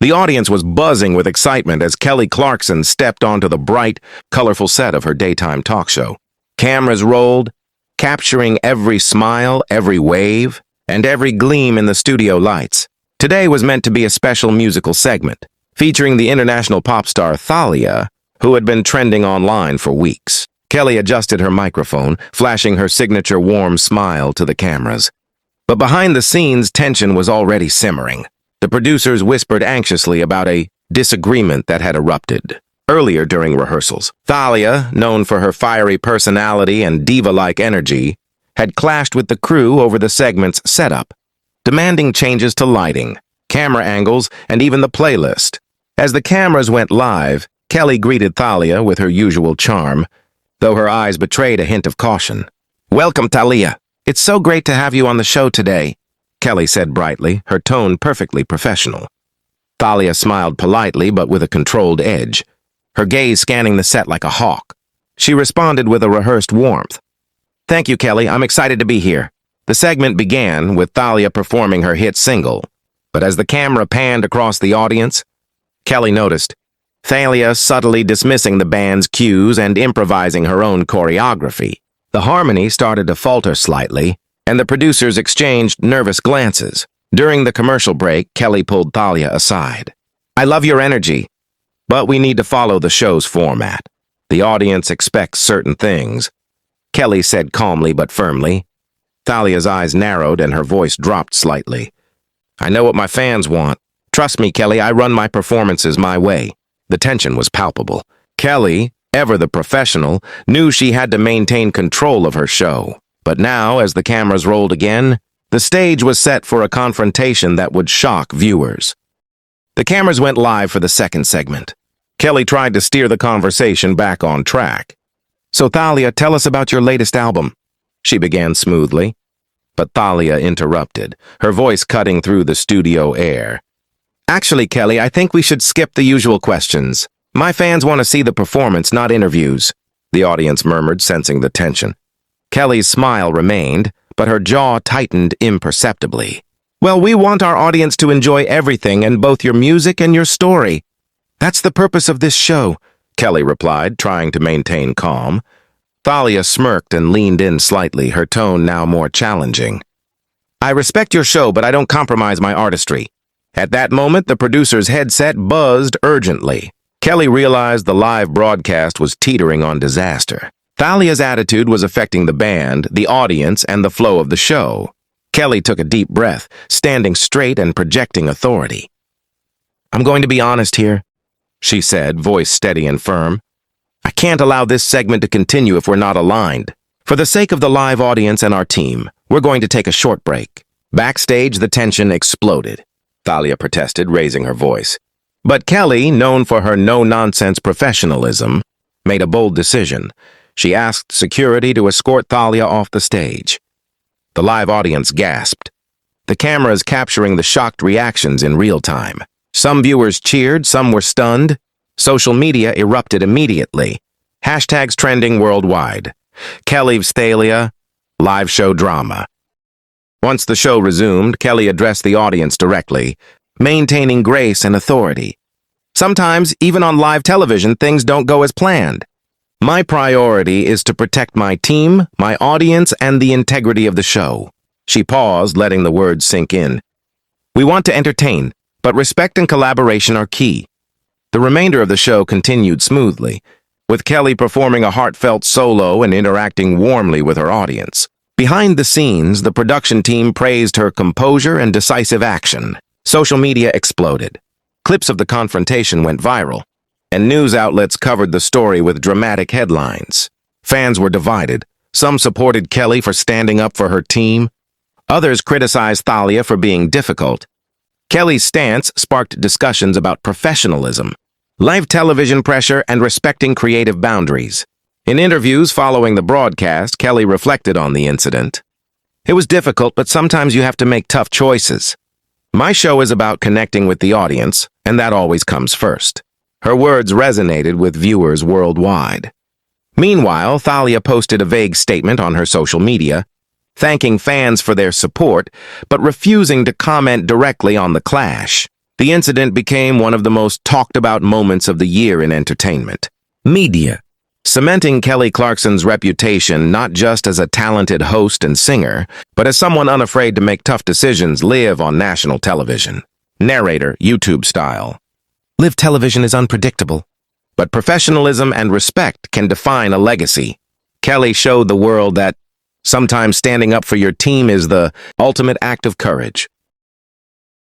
The audience was buzzing with excitement as Kelly Clarkson stepped onto the bright, colorful set of her daytime talk show. Cameras rolled, capturing every smile, every wave, and every gleam in the studio lights. Today was meant to be a special musical segment, featuring the international pop star Thalia, who had been trending online for weeks. Kelly adjusted her microphone, flashing her signature warm smile to the cameras. But behind the scenes, tension was already simmering. The producers whispered anxiously about a disagreement that had erupted earlier during rehearsals. Thalia, known for her fiery personality and diva-like energy, had clashed with the crew over the segment's setup, demanding changes to lighting, camera angles, and even the playlist. As the cameras went live, Kelly greeted Thalia with her usual charm, though her eyes betrayed a hint of caution. "Welcome, Thalia. It's so great to have you on the show today," Kelly said brightly, her tone perfectly professional. Thalia smiled politely but with a controlled edge, her gaze scanning the set like a hawk. She responded with a rehearsed warmth. "Thank you, Kelly. I'm excited to be here." The segment began with Thalia performing her hit single, but as the camera panned across the audience, Kelly noticed Thalia subtly dismissing the band's cues and improvising her own choreography. The harmony started to falter slightly, and the producers exchanged nervous glances. During the commercial break, Kelly pulled Thalia aside. "I love your energy, but we need to follow the show's format. The audience expects certain things," Kelly said calmly but firmly. Thalia's eyes narrowed and her voice dropped slightly. "I know what my fans want. Trust me, Kelly, I run my performances my way." The tension was palpable. Kelly, ever the professional, knew she had to maintain control of her show. But now, as the cameras rolled again, the stage was set for a confrontation that would shock viewers. The cameras went live for the second segment. Kelly tried to steer the conversation back on track. "So Thalia, tell us about your latest album," she began smoothly. But Thalia interrupted, her voice cutting through the studio air. "Actually, Kelly, I think we should skip the usual questions. My fans want to see the performance, not interviews," the audience murmured, sensing the tension. Kelly's smile remained, but her jaw tightened imperceptibly. "Well, we want our audience to enjoy everything, and both your music and your story. That's the purpose of this show," Kelly replied, trying to maintain calm. Thalia smirked and leaned in slightly, her tone now more challenging. "I respect your show, but I don't compromise my artistry." At that moment, the producer's headset buzzed urgently. Kelly realized the live broadcast was teetering on disaster. Thalia's attitude was affecting the band, the audience, and the flow of the show. Kelly took a deep breath, standing straight and projecting authority. "I'm going to be honest here," she said, voice steady and firm. "I can't allow this segment to continue if we're not aligned. For the sake of the live audience and our team, we're going to take a short break." Backstage, the tension exploded. Thalia protested, raising her voice. But Kelly, known for her no-nonsense professionalism, made a bold decision. She asked security to escort Thalia off the stage. The live audience gasped, the cameras capturing the shocked reactions in real time. Some viewers cheered, some were stunned. Social media erupted immediately. Hashtags trending worldwide. Kelly's Thalia, live show drama. Once the show resumed, Kelly addressed the audience directly, maintaining grace and authority. "Sometimes, even on live television, things don't go as planned. My priority is to protect my team, my audience, and the integrity of the show." She paused, letting the words sink in. "We want to entertain, but respect and collaboration are key." The remainder of the show continued smoothly, with Kelly performing a heartfelt solo and interacting warmly with her audience. Behind the scenes, the production team praised her composure and decisive action. Social media exploded. Clips of the confrontation went viral, and news outlets covered the story with dramatic headlines. Fans were divided. Some supported Kelly for standing up for her team. Others criticized Thalia for being difficult. Kelly's stance sparked discussions about professionalism, live television pressure, and respecting creative boundaries. In interviews following the broadcast, Kelly reflected on the incident. "It was difficult, but sometimes you have to make tough choices. My show is about connecting with the audience, and that always comes first." Her words resonated with viewers worldwide. Meanwhile, Thalia posted a vague statement on her social media, thanking fans for their support, but refusing to comment directly on the clash. The incident became one of the most talked about moments of the year in entertainment. Media, cementing Kelly Clarkson's reputation not just as a talented host and singer, but as someone unafraid to make tough decisions live on national television. Narrator, YouTube style. Live television is unpredictable, but professionalism and respect can define a legacy. Kelly showed the world that sometimes standing up for your team is the ultimate act of courage.